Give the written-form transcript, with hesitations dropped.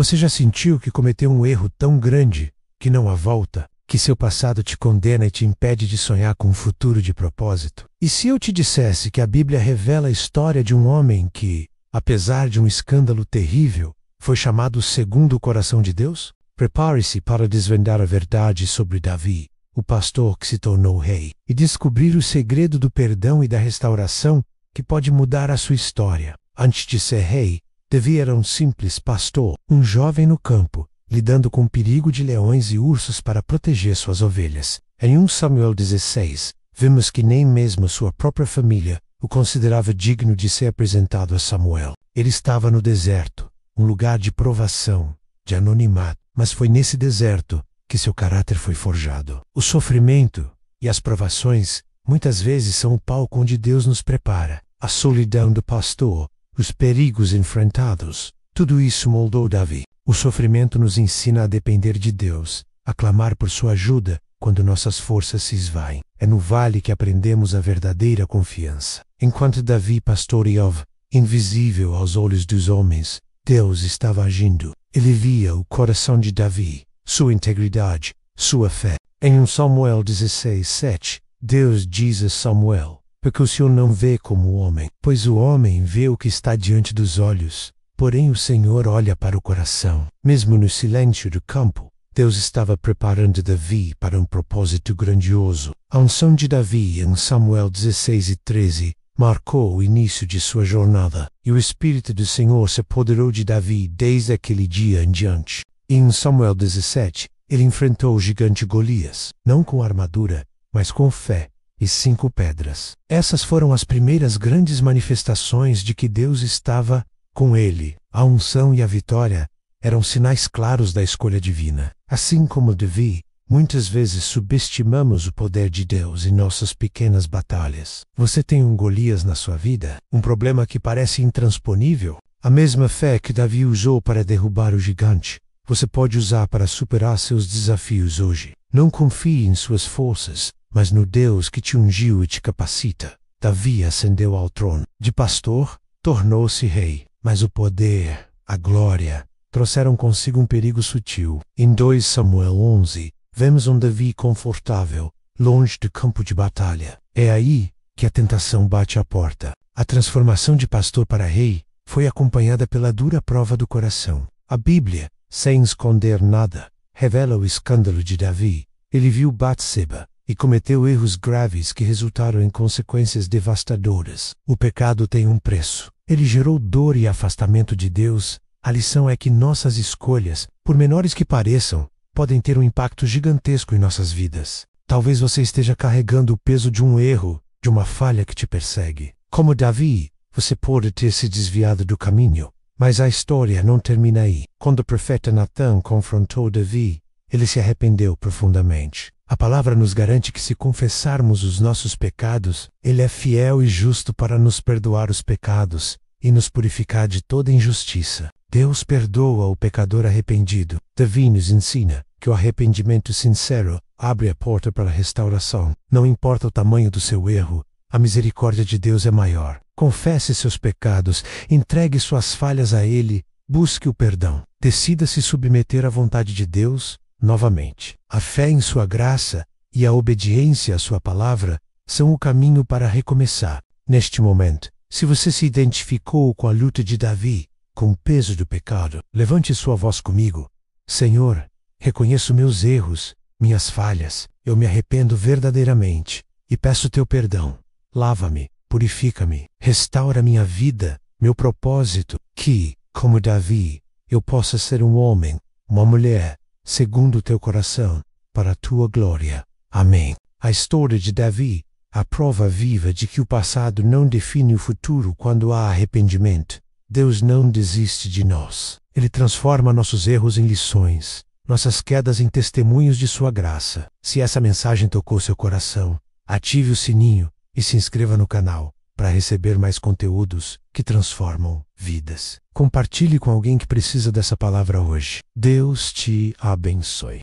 Você já sentiu que cometeu um erro tão grande que não há volta, que seu passado te condena e te impede de sonhar com um futuro de propósito? E se eu te dissesse que a Bíblia revela a história de um homem que, apesar de um escândalo terrível, foi chamado segundo o coração de Deus? Prepare-se para desvendar a verdade sobre Davi, o pastor que se tornou rei, e descobrir o segredo do perdão e da restauração que pode mudar a sua história. Antes de ser rei, Davi era um simples pastor, um jovem no campo, lidando com o perigo de leões e ursos para proteger suas ovelhas. Em 1 Samuel 16, vimos que nem mesmo sua própria família o considerava digno de ser apresentado a Samuel. Ele estava no deserto, um lugar de provação, de anonimato, mas foi nesse deserto que seu caráter foi forjado. O sofrimento e as provações muitas vezes são o palco onde Deus nos prepara. A solidão do pastor, os perigos enfrentados, tudo isso moldou Davi. O sofrimento nos ensina a depender de Deus, a clamar por sua ajuda quando nossas forças se esvaem. É no vale que aprendemos a verdadeira confiança. Enquanto Davi pastoreava, invisível aos olhos dos homens, Deus estava agindo. Ele via o coração de Davi, sua integridade, sua fé. Em 1 Samuel 16, 7, Deus diz a Samuel: porque o Senhor não vê como o homem, pois o homem vê o que está diante dos olhos, porém o Senhor olha para o coração. Mesmo no silêncio do campo, Deus estava preparando Davi para um propósito grandioso. A unção de Davi em Samuel 16 e 13 marcou o início de sua jornada, e o Espírito do Senhor se apoderou de Davi desde aquele dia em diante. Em Samuel 17, ele enfrentou o gigante Golias, não com armadura, mas com fé e 5 pedras. Essas foram as primeiras grandes manifestações de que Deus estava com ele. A unção e a vitória eram sinais claros da escolha divina. Assim como Davi, muitas vezes subestimamos o poder de Deus em nossas pequenas batalhas. Você tem um Golias na sua vida? Um problema que parece intransponível? A mesma fé que Davi usou para derrubar o gigante, você pode usar para superar seus desafios hoje. Não confie em suas forças, mas no Deus que te ungiu e te capacita. Davi ascendeu ao trono. De pastor, tornou-se rei. Mas o poder, a glória, trouxeram consigo um perigo sutil. Em 2 Samuel 11, vemos um Davi confortável, longe do campo de batalha. É aí que a tentação bate à porta. A transformação de pastor para rei foi acompanhada pela dura prova do coração. A Bíblia, sem esconder nada, revela o escândalo de Davi. Ele viu Batseba e cometeu erros graves que resultaram em consequências devastadoras. O pecado tem um preço. Ele gerou dor e afastamento de Deus. A lição é que nossas escolhas, por menores que pareçam, podem ter um impacto gigantesco em nossas vidas. Talvez você esteja carregando o peso de um erro, de uma falha que te persegue. Como Davi, você pode ter se desviado do caminho, mas a história não termina aí. Quando o profeta Natan confrontou Davi, ele se arrependeu profundamente. A palavra nos garante que se confessarmos os nossos pecados, Ele é fiel e justo para nos perdoar os pecados e nos purificar de toda injustiça. Deus perdoa o pecador arrependido. Davi nos ensina que o arrependimento sincero abre a porta para a restauração. Não importa o tamanho do seu erro, a misericórdia de Deus é maior. Confesse seus pecados, entregue suas falhas a Ele, busque o perdão. Decida se submeter à vontade de Deus novamente. A fé em sua graça e a obediência à sua palavra são o caminho para recomeçar. Neste momento, se você se identificou com a luta de Davi, com o peso do pecado, levante sua voz comigo. Senhor, reconheço meus erros, minhas falhas. Eu me arrependo verdadeiramente e peço teu perdão. Lava-me, purifica-me, restaura minha vida, meu propósito, que, como Davi, eu possa ser um homem, uma mulher, segundo o teu coração, para a tua glória. Amém. A história de Davi, a prova viva de que o passado não define o futuro quando há arrependimento. Deus não desiste de nós. Ele transforma nossos erros em lições, nossas quedas em testemunhos de sua graça. Se essa mensagem tocou seu coração, ative o sininho e se inscreva no canal para receber mais conteúdos que transformam vidas. Compartilhe com alguém que precisa dessa palavra hoje. Deus te abençoe.